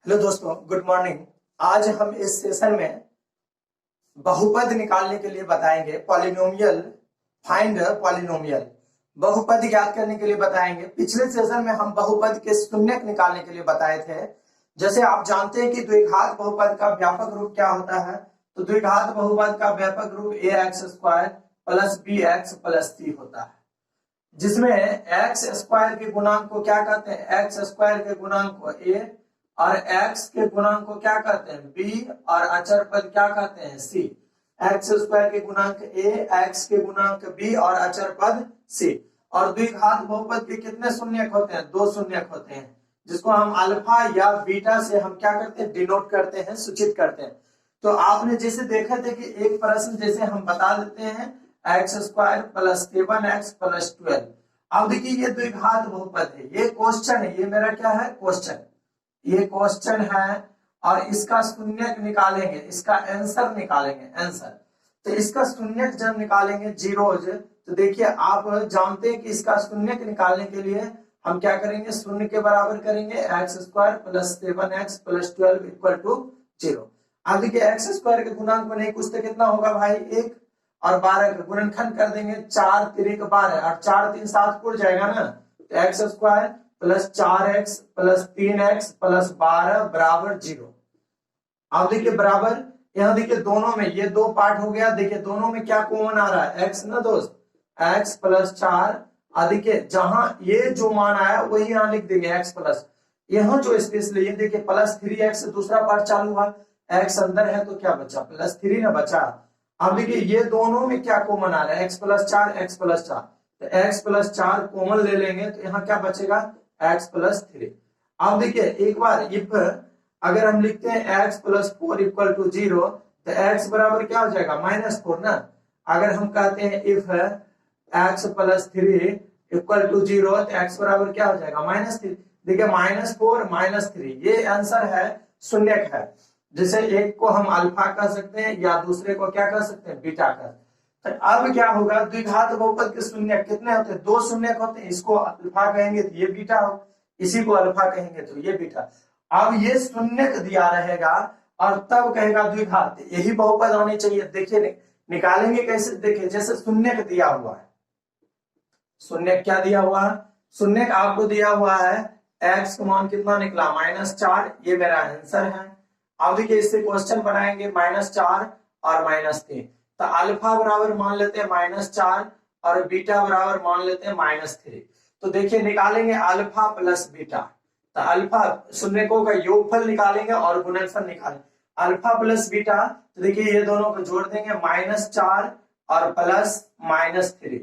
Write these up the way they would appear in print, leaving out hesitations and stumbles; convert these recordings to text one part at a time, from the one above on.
Hello दोस्तों, good morning. आज हम इस सेशन में बहुपद निकालने के लिए बताएंगे। पॉलिनोमियल, फाइंड पॉलिनोमियल, बहुपद ज्ञात करने के लिए बताएंगे। पिछले सेशन में हम बहुपद के शून्यक निकालने के लिए बताए थे। जैसे आप जानते हैं कि द्विघात बहुपद का व्यापक रूप क्या होता है, तो द्विघात बहुपद का व्यापक रूप ax² plus bx plus c होता है, जिसमें एक्स स्क्वायर के गुणांक को क्या कहते हैं, एक्स स्क्वायर के गुणांक को a और x के गुणांक को क्या कहते हैं b और अचर पद क्या कहते हैं c। एक्स स्क्वायर के गुणांक a, x के गुणांक b और अचर पद c। और द्विघात बहुपद के कितने शून्यक होते हैं, दो शून्यक होते हैं, जिसको हम अल्फा या बीटा से हम क्या करते हैं, डिनोट करते हैं, सूचित करते हैं। तो आपने जैसे देखे थे कि एक प्रश्न जैसे हम बता देते हैं x² प्लस 7x प्लस 12। अब देखिए ये द्विघात बहुपद है, ये क्वेश्चन है, ये मेरा क्या है, क्वेश्चन, ये क्वेश्चन है और इसका शून्यक निकालेंगे, इसका आंसर निकालेंगे, आंसर। तो इसका शून्यक जब निकालेंगे जीरोज, तो देखिए आप जानते हैं कि इसका शून्यक निकालने के लिए हम क्या करेंगे, शून्य के बराबर करेंगे x² plus 7x plus 12 equal to 0। अब देखिए x² के गुणांक में नहीं कुछ तो कितना होगा भाई, 1 और 12 का गुणनखंड कर देंगे, 4 3 12 और 4 3 7 उड़ जाएगा ना, तो x² plus 4x plus 3x plus 12 बराबर 0। अब देखिए बराबर, यहाँ देखिए दोनों में ये दो पार्ट हो गया, देखिए दोनों में क्या कॉमन आ रहा है, x ना दोस्त, x प्लस 4। देखिए जहां ये जो मान आया वही यहाँ लिख देंगे x प्लस, यहाँ जो स्पेस लिए देखिए प्लस 3x दूसरा पार्ट चालू हुआ, x अंदर है तो क्या बचा, प्लस 3 ना बचा। अब देखिए ये दोनों में क्या कॉमन आ रहा है, x प्लस 4, x प्लस 4, तो x प्लस 4 कॉमन ले लेंगे तो यहाँ क्या बचेगा, x प्लस 3। अब देखिए एक बार इफ अगर हम लिखते हैं x प्लस 4 इक्वल टू 0, तो x बराबर क्या हो जाएगा, -4 ना। अगर हम कहते हैं if x plus 3 equal to 0, तो x बराबर क्या हो जाएगा, -3। देखिए -4 -3 ये आंसर है, शून्यक है। जैसे एक को हम अल्फा कह सकते हैं या दूसरे को क्या कह सकते हैं, बीटा कह। तो अब क्या होगा, द्विघात बहुपद के शून्यक कितने होते हैं, दो शून्यक होते हैं। इसको अल्फा कहेंगे तो ये बीटा हो, इसी को अल्फा कहेंगे तो ये बीटा। अब ये शून्यक दिया रहेगा और तब कहेगा द्विघात, यही बहुपद होनी चाहिए। देखिए निकालेंगे कैसे, देखिए जैसे शून्यक दिया हुआ है, शून्यक क्या दिया हुआ है, शून्यक आपको दिया हुआ है, x का मान कितना निकला, -4, ये मेरा आंसर है। अब देखिए इससे क्वेश्चन बनाएंगे, -4 और -3, तो अल्फा बराबर मान लेते हैं -4 और बीटा बराबर मान लेते हैं -3। तो देखिए निकालेंगे अल्फा प्लस बीटा, तो अल्फा शून्यकों का योगफल निकालेंगे और गुणनफल निकालेंगे, अल्फा प्लस बीटा। तो देखिए ये दोनों को जोड़ देंगे, -4 और प्लस -3,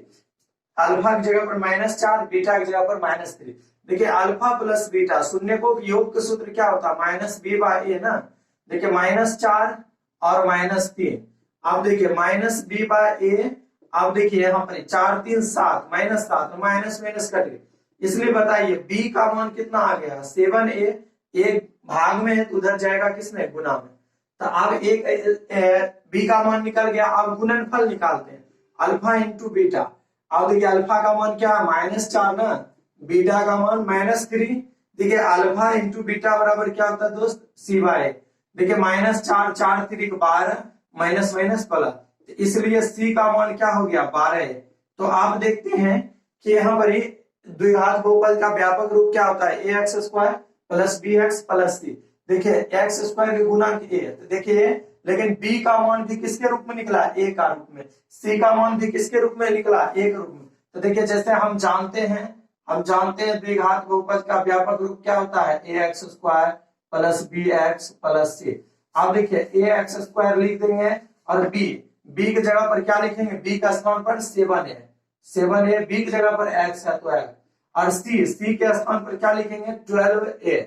अल्फा की जगह पर -4, बीटा की जगह पर -3। देखिए अल्फा प्लस बीटा शून्यकों के योग का सूत्र क्या होता है, -b/a ना। देखिए -4 और -3, अब देखिए -b/a। अब देखिए यहाँ पर 4 3 7 -7, माइनस माइनस कट गए, इसलिए बताइए b का मान कितना आ गया, 7a। एक भाग में है तो उधर जाएगा किसमें, गुना में। तो अब एक b का मान निकल गया। अब गुणनफल निकालते हैं, अल्फा इंटू बीटा। अब देखिए अल्फा का मान क्या है, -4 ना, बीटा का मान -3। देखिए अल्फा इंटू बीटा बराबर क्या होता है दोस्त, c/a। देखिए -4 4 3 12 माइनस माइनस प्लस, इसलिए c का मान क्या हो गया, 12। तो आप देखते हैं कि यहाँ पर द्विघात बहुपद का व्यापक रूप क्या होता है, ax² plus bx plus c। देखिए x² के गुणांक a, तो देखिए लेकिन b का मान भी किसके रूप में निकला, a का रूप में, c का मान भी किसके रूप में निकला, a के रूप में। तो देखिए जैसे हम जानते हैं द्विघात बहुपद का व्यापक रूप क्या होता है, ax² plus bx plus c। अब देखिए ax² लिख देंगे और b की जगह पर क्या लिखेंगे, b का स्थान पर 7 है, 7a, b की जगह पर x है तो x, और c के स्थान पर क्या लिखेंगे, 12a।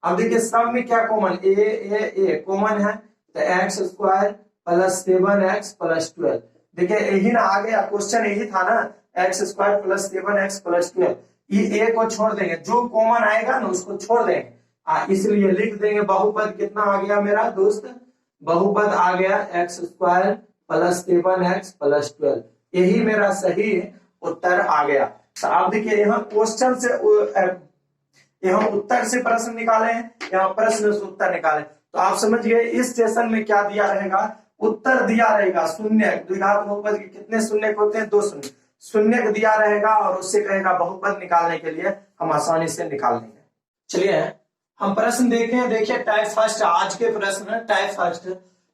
अब देखिए सब में क्या कॉमन, a कॉमन है, तो x² प्लस 7x प्लस 12। देखिए यही ना आ गया, क्वेश्चन यही था ना, x² प्लस 7x प्लस 12। ये a को छोड़ देंगे, जो कॉमन आएगा ना उसको छोड़ देंगे, इसलिए लिख देंगे बहुपद कितना आ गया मेरा दोस्त, बहुपद आ गया x² प्लस 7x प्लस 12। यही मेरा सही उत्तर आ गया। तो आप देखिए यहाँ क्वेश्चन से ये हम उत्तर से प्रश्न निकाले हैं, यहाँ प्रश्न से उत्तर निकाले। तो आप समझ गए इस सेशन में क्या दिया रहेगा, उत्तर दिया रहेगा शून्य। द्विघात बहुपद के कितने शून्य होते हैं, 2 शून्य। शून्य दिया रहेगा और उससे कहेगा बहुपद निकालने के लिए हम आसानी से निकाल लेंगे। चलिए हम प्रश्न देखते हैं। देखिए टाइप फर्स्ट, आज के प्रश्न टाइप फर्स्ट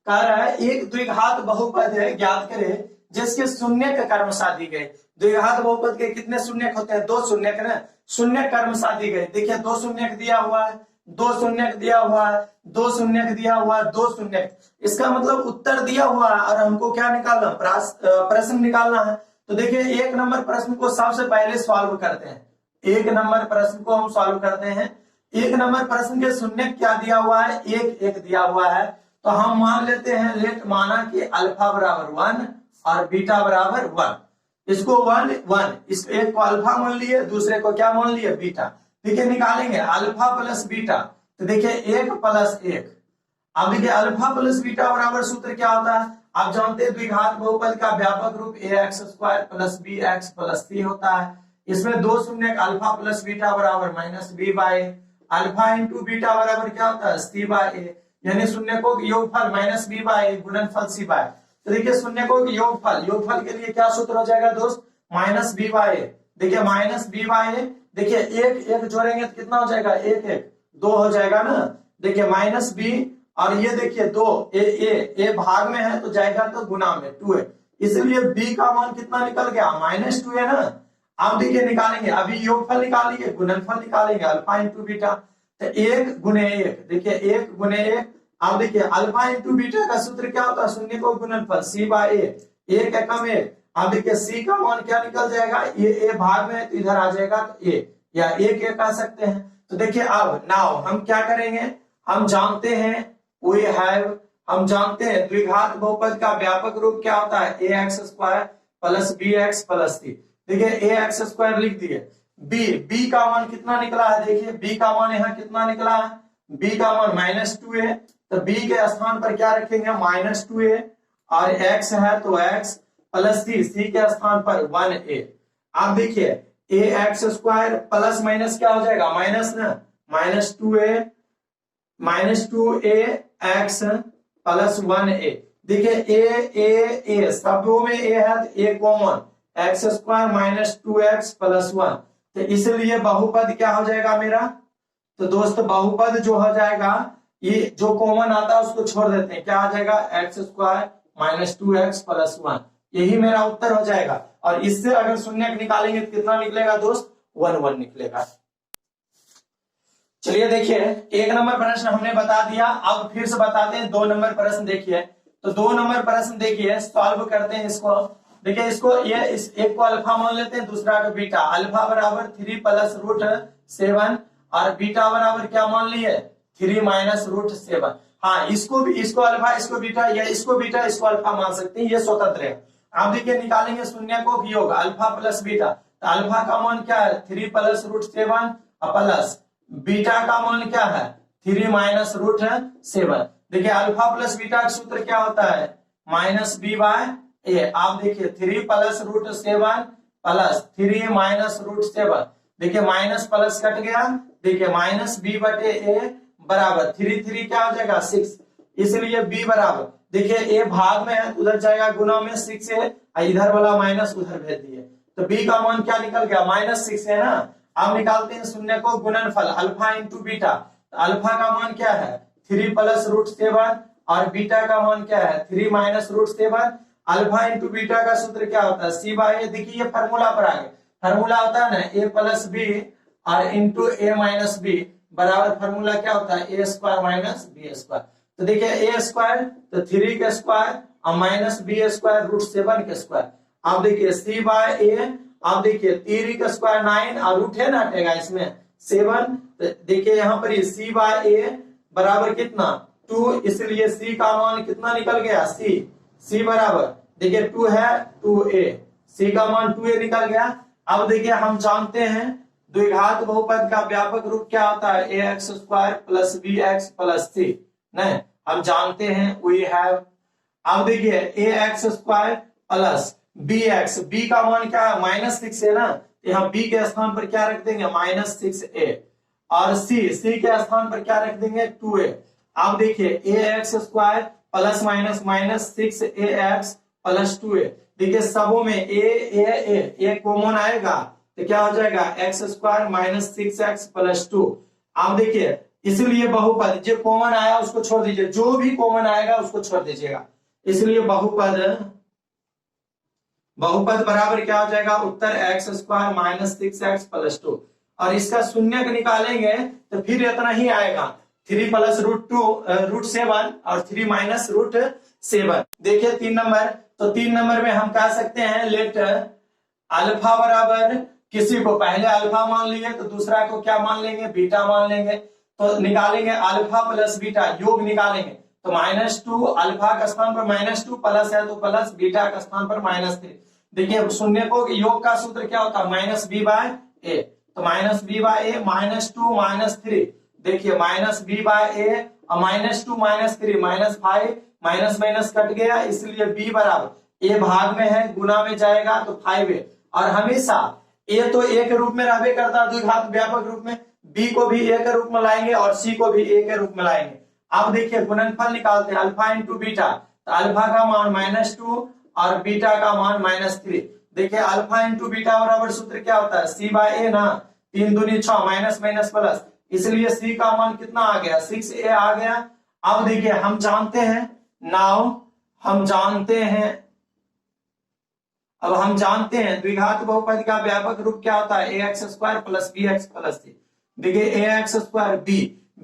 कह रहा है एक द्विघात बहुपद है, ज्ञात करें जिसके शून्य का कर्म साधी गए। द्विघात बहुपद के कितने शून्य होते हैं, 2 शून्य ना, शून्य कर्म साधी गए। देखिए 2 शून्य दिया हुआ है, 2 शून्य दिया हुआ है, 2 शून्य दिया हुआ है, 2 शून्य। इसका मतलब उत्तर दिया हुआ है और हमको क्या निकालना, प्रश्न निकालना है। तो देखिए 1 नंबर प्रश्न को सबसे पहले सॉल्व करते हैं। 1 नंबर प्रश्न को हम सॉल्व करते हैं। 1 नंबर प्रश्न के शून्य क्या दिया हुआ है, 1 1 दिया हुआ है। तो हम मान लेते हैं, लेट माना कि अल्फा बराबर 1 और बीटा बराबर 1। इसको 1 1, इस एक को अल्फा मान लिए, दूसरे को क्या मान लिए, बीटा। देखिए निकालेंगे अल्फा प्लस बीटा। तो देखिए 1 प्लस 1। अब देखिए अल्फा प्लस बीटा बराबर सूत्र क्या होता है, आप जानते हैं द्विघात बहुपद का व्यापक रूप ax² plus bx plus c होता है। इसमें 2 शून्य, अल्फा प्लस बीटा बराबर minus b by alpha into beta बराबर क्या होता है, c बाय a, यानी शून्य को योगफल माइनस b बाय गुणनफल c बाय। तो देखिए शून्य को योगफल, योगफल के लिए क्या सूत्र हो जाएगा दोस्त, माइनस b बाय a। देखिए माइनस b बाय a, देखिए 1 1 जोड़ेंगे तो कितना हो जाएगा, 1 1 2 हो जाएगा ना। देखिए माइनस b और ये देखिए 2 ए भाग में है तो जाएगा तो गुना में 2 है, इसलिए b का मान कितना निकल गया, -2 है ना। अब देखिए निकालेंगे, अभी योगफल निकालिए, गुणनफल निकालेंगे, अल्फा इंटू बीटा। तो 1 गुने 1, देखिए 1 गुने 1। अब देखिए अल्फा इंटू बीटा का सूत्र क्या होता है, शून्य को गुणनफल c बाय a, 1 एकम 1। अब देखिए c का मान क्या निकल जाएगा, ये a भाग में है तो इधर आ जाएगा तो a, या 1 1 कह सकते हैं। तो देखिए अब नाउ हम क्या करेंगे, हम जानते हैं हम जानते हैं द्विघात बहुपद का व्यापक रूप क्या होता है, ax² plus bx plus c। देखिए ax² लिख दिए, b का मान कितना निकला है, देखिए b का मान यहाँ कितना निकला है, b का मान -2 है। तो b के स्थान पर क्या रखेंगे, -2a, और x है तो x प्लस c के स्थान पर 1a। आप देखिए ax² प्लस माइनस क्या हो जाएगा, माइनस ना, -2a x प्लस 1a। देखिए a शब्दों में a है तो a common, x² -2x plus 1। तो इसलिए बहुपद क्या हो जाएगा मेरा, तो दोस्त बहुपद जो हो जाएगा, ये जो कॉमन आता है उसको छोड़ देते हैं, क्या आ जाएगा, x² -2x प्लस 1। यही मेरा उत्तर हो जाएगा। और इससे अगर शून्य निकालेंगे तो कितना निकलेगा दोस्त, 1 1 निकलेगा। चलिए देखिए 1 नंबर प्रश्न हमने बता दिया, अब फिर से बताते हैं 2 नंबर प्रश्न। देखिए तो 2 नंबर प्रश्न देखिए सॉल्व करते हैं इसको। देखिए इसको ये इस एक को अल्फा मान लेते हैं, दूसरा को बीटा। अल्फा बराबर 3 प्लस रूट 7 और बीटा बराबर क्या मान लिए, 3 माइनस रूट 7। हाँ इसको भी, इसको अल्फा इसको बीटा, या इसको बीटा इसको अल्फा मान सकते हैं, ये स्वतंत्र है। आप देखिए निकालेंगे शून्य को योग अल्फा प्लस बीटा। तो अल्फा का मान क्या है, 3 प्लस रूट 7 प्लस बीटा का मान क्या है, 3 माइनस रूट 7। देखिए अल्फा प्लस बीटा का सूत्र क्या होता है, -b बाय a। आप देखिए 3 plus root 7 plus 3 minus root 7। देखिए माइनस प्लस कट गया, देखिए -b बटे a बराबर 3 3 क्या हो जाएगा, 6। इसलिए b बराबर, देखिए a भाग में है उधर जाएगा गुना में 6 है, इधर वाला माइनस उधर भेज दिए। तो b का मान क्या निकल गया, -6 है ना। अब निकालते हैं शून्य को गुणनफल, अल्फा इंटू बीटा। अल्फा का मान क्या है, 3 प्लस रूट 7 और बीटा का मान क्या है, 3 minus root 7। Alpha into beta का सूत्र क्या होता है, c बाय a। देखिए ये फॉर्मूला पर आ गए, फॉर्मूला होता है ना a प्लस b और इंटू a माइनस b बराबर फॉर्मूला क्या होता है, a² माइनस b²। तो देखिए a² तो 3 के स्क्वायर और माइनस b² रूट 7 के स्क्वायर। आप देखिए c बाय a, आप देखिए 3 का स्क्वायर 9 और रूट है ना हटेगा इसमें 7। तो देखिए यहाँ पर ये c बाय a बराबर कितना, 2। इसलिए c का मान कितना निकल गया, c बराबर देखिए 2 है 2a, c का मान 2a निकल गया। अब देखिए हम जानते हैं द्विघात बहुपद का व्यापक रूप क्या होता है, ax² plus bx plus c। नहीं हम जानते हैं वी हैव। अब देखिए ax² प्लस bx, b का मान क्या है, -6 है ना। यहाँ b के स्थान पर क्या रख देंगे, -6a और सी के स्थान पर क्या रख देंगे 2a। अब देखिए A X square plus minus minus 6ax plus 2a। देखिए सबों में ए कॉमन आएगा तो क्या हो जाएगा x square minus 6x plus 2। अब देखिए इसलिए बहुपद जो कॉमन आया उसको छोड़ दीजिए, जो भी कॉमन आएगा उसको छोड़ दीजिएगा। इसलिए बहुपद बराबर क्या हो जाएगा उत्तर X square minus 6x plus 2। और इसका शून्य निकालेंगे तो फिर इतना ही आएगा 3 प्लस √7 और 3 माइनस √7। देखिए 3 नंबर, तो 3 नंबर में हम कह सकते हैं लेट अल्फा बराबर किसी को पहले अल्फा मान लिए तो दूसरा को क्या मान लेंगे बीटा मान लेंगे। तो निकालेंगे अल्फा प्लस बीटा योग निकालेंगे तो -2 अल्फा का स्थान पर -2 प्लस है तो प्लस बीटा का स्थान पर -3। देखिए शून्य को योग का सूत्र क्या होता है -b/a। तो -b/a -2 -3। देखिए -b/a और -2 -3 -5 माइनस माइनस कट गया, इसलिए b बराबर a भाग में है गुना में जाएगा तो 5a। और हमेशा a तो a के रूप में रहबे करता है द्विघात व्यापक रूप में, b को भी a के रूप में लाएंगे और c को भी a के रूप में लाएंगे। अब देखिए गुणनफल निकालते हैं अल्फा इंटू बीटा, तो अल्फा का मान -2 और बीटा का मान -3। देखिए अल्फा इंटू बीटा बराबर सूत्र क्या होता है c/a ना, 3 दूनी 6 माइनस माइनस प्लस, इसलिए c का मान कितना आ गया 6a आ गया। अब देखिए हम जानते हैं अब हम जानते हैं द्विघात बहुपद का व्यापक रूप क्या होता है ax square plus bx plus c। देखिए ax स्क्वायर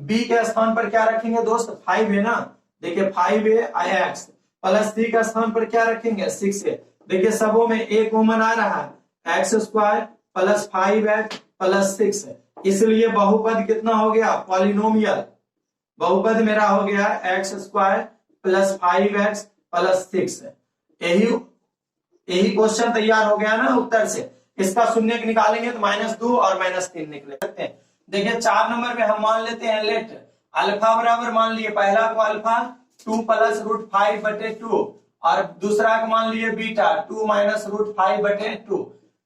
b के स्थान पर क्या रखेंगे दोस्त 5 है ना, देखिए 5a x प्लस c का स्थान पर क्या रखेंगे 6a। देखिए सबों में a कॉमन आ रहा है x square plus 5x plus 6, इसलिए बहुपद कितना हो गया पॉलिनोमियल। बहुपद मेरा हो गया x square plus 5x plus 6। यही क्वेश्चन तैयार हो गया ना उत्तर से। इसका शून्य निकालेंगे तो -2 और -3 निकले सकते हैं। देखिए 4 नंबर में हम मान लेते हैं लेट अल्फा बराबर मान लिए पहला को अल्फा 2 प्लस √5/2 और दूसरा को मान लिए बीटा 2 माइनस √5/2।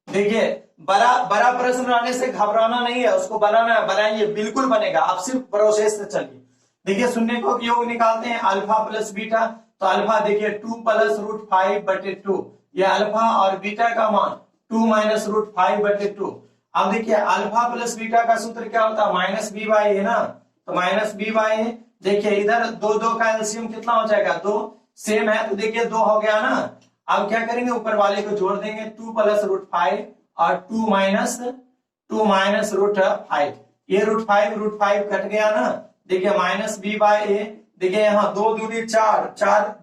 देखिए बड़ा प्रश्न रहने से घबराना नहीं है, उसको बनाना बनाइए बिल्कुल बनेगा, आप सिर्फ प्रोसेस से चलिए। देखिए शून्य को योग निकालते हैं अल्फा प्लस बीटा, तो अल्फा देखिए 2 प्लस √5/2 ये अल्फा और बीटा का मान 2 माइनस √5/2। अब देखिए अल्फा प्लस बीटा का सूत्र क्या होता है -b/a ना, तो -b/a। देखिए इधर 2 का एलसीएम कितना हो जाएगा 2 सेम है तो देखिए 2 हो गया ना। अब क्या करेंगे ऊपर वाले को जोड़ देंगे 2 प्लस √5 और 2 माइनस √5, ये √5 कट गया ना। देखिए -b/a, देखिए यहाँ 2 दूनी 4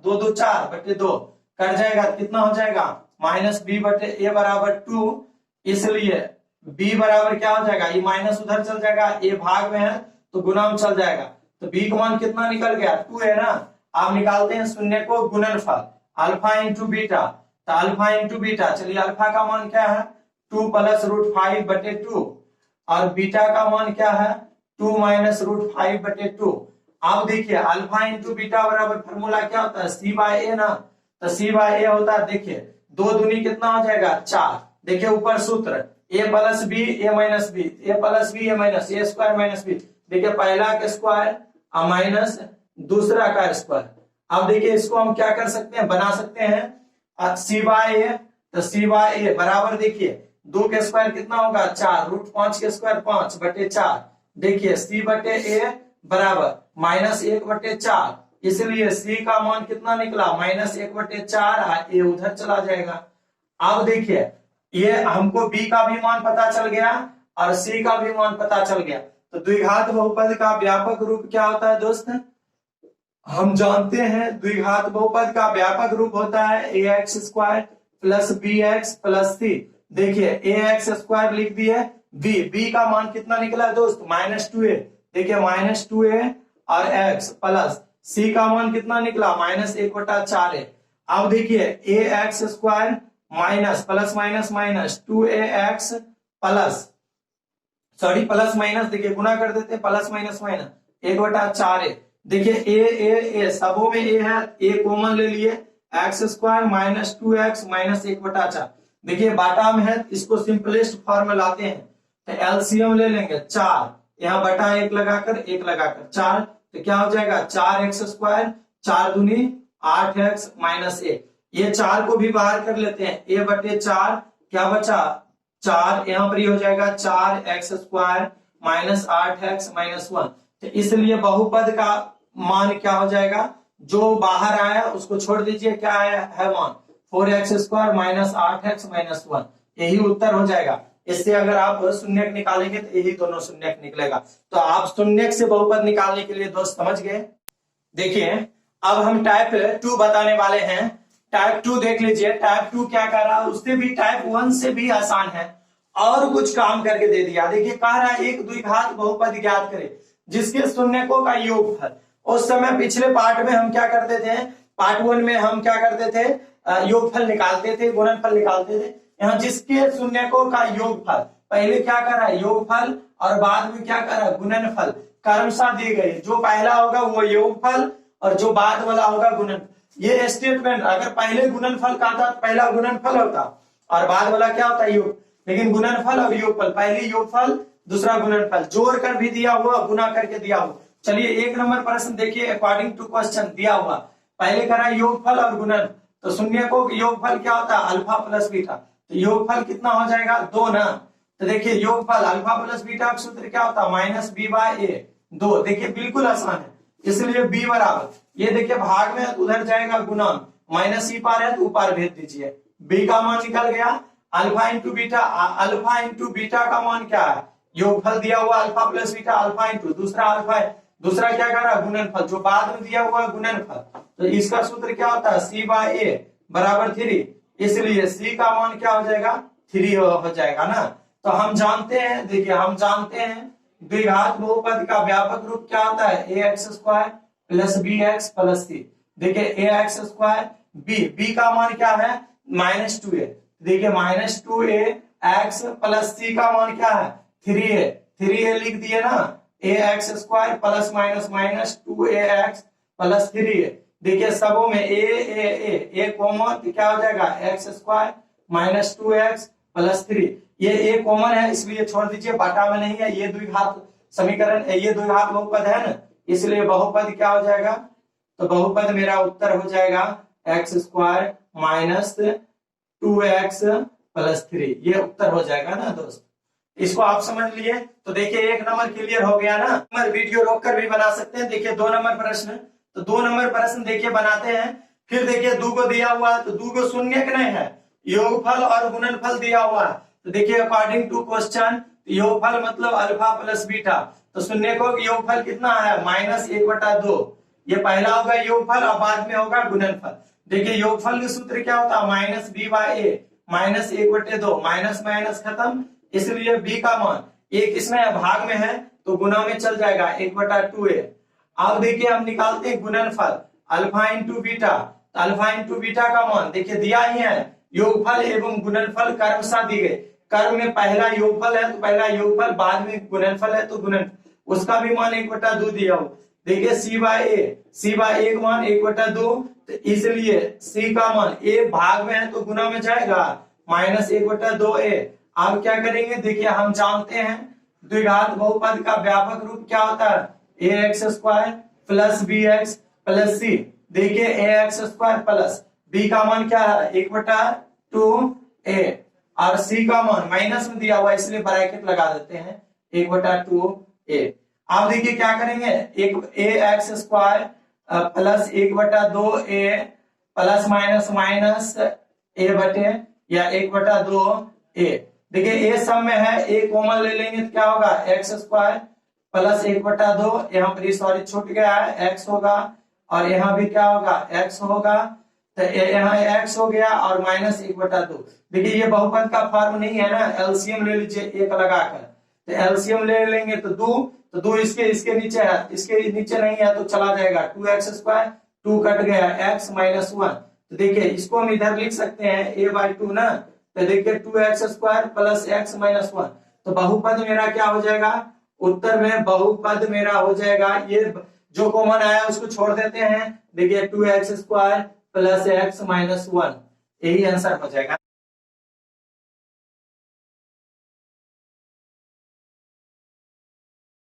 2 2 4/2 कट जाएगा, कितना हो जाएगा -b/a बराबर 2, इसलिए b बराबर क्या हो जाएगा ये माइनस उधर चल जाएगा, a भाग में है तो गुना में चल जाएगा, तो b का मान कितना निकल गया 2 है ना। आप निकालते हैं शून्य को गुणनफल अल्फा इंटू बीटा, तो अल्फा इंटू बीटा, चलिए अल्फा का मान क्या है 2 प्लस √5/2 और बीटा का मान क्या है 2 माइनस √5/2। अब देखिए अल्फा इंटू बीटा बराबर फॉर्मूला क्या होता है c/a ना, तो c/a होता है देखिए 2 दूनी कितना हो जाएगा 4। देखिए ऊपर सूत्र a plus b a minus b a plus b a minus a square minus b। देखिए पहला का स्क्वायर माइनस दूसरा का स्क्वायर। अब देखिए इसको हम क्या कर सकते हैं बना सकते हैं c/a, तो c/a बराबर देखिए 2 के स्क्वायर कितना होगा 4 √5 के स्क्वायर 5/4। देखिए c/a बराबर -1/4, इसलिए c का मान कितना निकला -1/4, ये उधर चला जाएगा। अब देखिए ये हमको b का भी मान पता चल गया और c का भी मान पता चल गया, तो द्विघात बहुपद का व्यापक रूप क्या होता है दोस्त, हम जानते हैं द्विघात बहुपद का व्यापक रूप होता है ax square plus bx plus c। देखिए ax स्क्वायर लिख दिए, b का मान कितना निकला दोस्त -2a, देखिए -2a और x प्लस c का मान कितना निकला -1/4। अब देखिए ax square minus plus minus minus 2ax plus plus minus, देखिए गुना कर देते हैं प्लस माइनस माइनस 1/4। देखिए a सबों में a है, a कॉमन ले लिए x स्क्वायर -2x -1/4। देखिए बाटा में है, इसको सिंपलेस्ट फॉर्म में लाते हैं तो एलसीएम ले लेंगे 4 यहाँ बटा 1 लगाकर 1 लगाकर 4, तो क्या हो जाएगा 4x², 4 दूनी 8x माइनस 1। ये 4 को भी बाहर कर लेते हैं, a बटे 4 क्या बचा 4, यहाँ पर हो जाएगा 4x² माइनस 8x माइनस 1। तो इसलिए बहुपद का मान क्या हो जाएगा, जो बाहर आया उसको छोड़ दीजिए, क्या है मान 4x² माइनस 8x माइनस 1, यही उत्तर हो जाएगा। इससे अगर आप शून्यक निकालेंगे तो यही दोनों शून्यक निकलेगा। तो आप शून्यक से बहुपद निकालने के लिए दोस्त समझ गए। देखिए अब हम टाइप 2 बताने वाले हैं। टाइप 2 देख लीजिए, टाइप 2 क्या कर रहा है, उससे भी टाइप 1 से भी आसान है और कुछ काम करके दे दिया। देखिए कह रहा है एक द्विघात बहुपद ज्ञात करे जिसके शून्यकों का योगफल। उस समय पिछले पार्ट में हम क्या करते थे, पार्ट 1 में हम क्या करते थे, योगफल निकालते थे, गुणनफल निकालते थे। यहाँ जिसके शून्यकों का योगफल, पहले क्या कर रहा है योगफल और बाद में क्या कर रहा है गुणनफल, क्रमशः दी गई, जो पहला होगा वो योगफल और जो बाद वाला होगा गुणनफल। ये स्टेटमेंट अगर पहले गुणनफल का था तो पहला गुणनफल होता और बाद वाला क्या होता है योग, लेकिन गुणनफल और योगफल, पहले योगफल दूसरा गुणनफल, जोड़ कर भी दिया हुआ गुना करके दिया हुआ। चलिए 1 नंबर प्रश्न देखिए, अकॉर्डिंग टू क्वेश्चन दिया हुआ, पहले करा योगफल और गुणन, तो शून्यकों का योगफल क्या होता है अल्फा प्लस बीटा, तो योगफल कितना हो जाएगा 2 ना। तो देखिए योगफल अल्फा प्लस बीटा का सूत्र क्या होता है माइनस बी बाय ए 2। देखिए बिल्कुल आसान है, इसलिए b बराबर, ये देखिए भाग में उधर जाएगा गुणन, माइनस ई पार है तो ऊपर भेज दीजिए, b का मान निकल गया alpha into beta. Alpha into beta का मान क्या है, योगफल दिया हुआ alpha plus beta, alpha into दूसरा अल्फा है, दूसरा क्या कर रहा है गुणनफल, जो बाद में दिया हुआ गुणनफल, तो इसका सूत्र क्या होता है c बाय ए बराबर 3, इसलिए c का मान क्या हो जाएगा 3 हो जाएगा ना। तो हम जानते हैं, देखिए हम जानते हैं द्विघात बहुपद का व्यापक रूप क्या होता है ax² plus bx plus c। देखिए ax² b का मान क्या है -2a, देखिए -2a x प्लस c का मान क्या है 3a लिख दिए ना, ax² plus minus minus 2ax plus 3a। देखिए सबों में a कॉमन क्या हो जाएगा x² माइनस 2x प्लस 3, ये a कॉमन है इसलिए छोड़ दीजिए, बटा में नहीं है, ये द्विघात समीकरण, ये द्विघात बहुपद है ना, इसलिए बहुपद क्या हो जाएगा, तो बहुपद मेरा उत्तर हो जाएगा x² माइनस 2x प्लस 3, ये उत्तर हो जाएगा ना दोस्त। इसको आप समझ लिए। तो देखिए 1 नंबर क्लियर हो गया ना। नंबर वीडियो रोककर भी बना सकते हैं। देखिए 2 नंबर प्रश्न, तो 2 नंबर प्रश्न देखिए बनाते हैं। फिर देखिए 2 को दिया हुआ है, तो 2 को शून्यक नहीं है, योगफल और गुणनफल दिया हुआ है। तो देखिए अकॉर्डिंग टू क्वेश्चन योगफल मतलब अल्फा प्लस बीटा, तो शून्यकों का योगफल कितना है -1/2, ये पहला होगा योगफल और बाद में होगा गुणनफल। देखिए योगफल का सूत्र क्या होता है -b by a, -1/2, minus minus खत्म, इसलिए b का मान एक इसमें भाग में है तो गुना में चल जाएगा 1/2a। अब देखिए हम निकालते हैं गुणनफल अल्फा इंटू बीटा, तो अल्फा इंटू बीटा का मान देखिए दिया ही है, योगफल एवं गुणनफल क्रमशः दी गई, क्रम में पहला योगफल है तो पहला योगफल, बाद में गुणनफल है तो गुणन, उसका भी मान 1/2 दिया हो। देखिए c बाय a का मान 1/2, तो इसलिए c का मान a भाग में है तो गुना में जाएगा -1/2a। अब क्या करेंगे, देखिए हम जानते हैं द्विघात बहुपद का व्यापक रूप क्या होता है ax² plus bx plus c। देखिए ax² प्लस b का मान क्या है 1/2a और c का मान माइनस में दिया हुआ इसलिए ब्रैकेट लगा देते हैं 1/2a। अब देखिए क्या करेंगे, ax² plus 1/2a plus minus minus a बटे या 1/2a। देखिए a सब में है, a कॉमन ले लेंगे तो क्या होगा x² प्लस 1/2, यहाँ पर सॉरी छूट गया है x होगा और यहाँ भी क्या होगा x होगा, तो यहाँ x हो गया और -1/2। देखिए ये बहुपद का फॉर्म नहीं है ना, एलसीएम ले लीजिए 1 लगाकर, तो एलसीएम ले लेंगे तो 2 इसके नीचे है, इसके नीचे नहीं है तो चला जाएगा 2x², 2 कट गया x -1, तो देखिए इसको हम इधर लिख सकते हैं a/2 ना, तो देखिए 2x² प्लस x -1, तो बहुपद मेरा क्या हो जाएगा, उत्तर में बहुपद मेरा हो जाएगा, ये जो कॉमन आया उसको छोड़ देते हैं, देखिए 2x² प्लस x -1, यही आंसर हो जाएगा।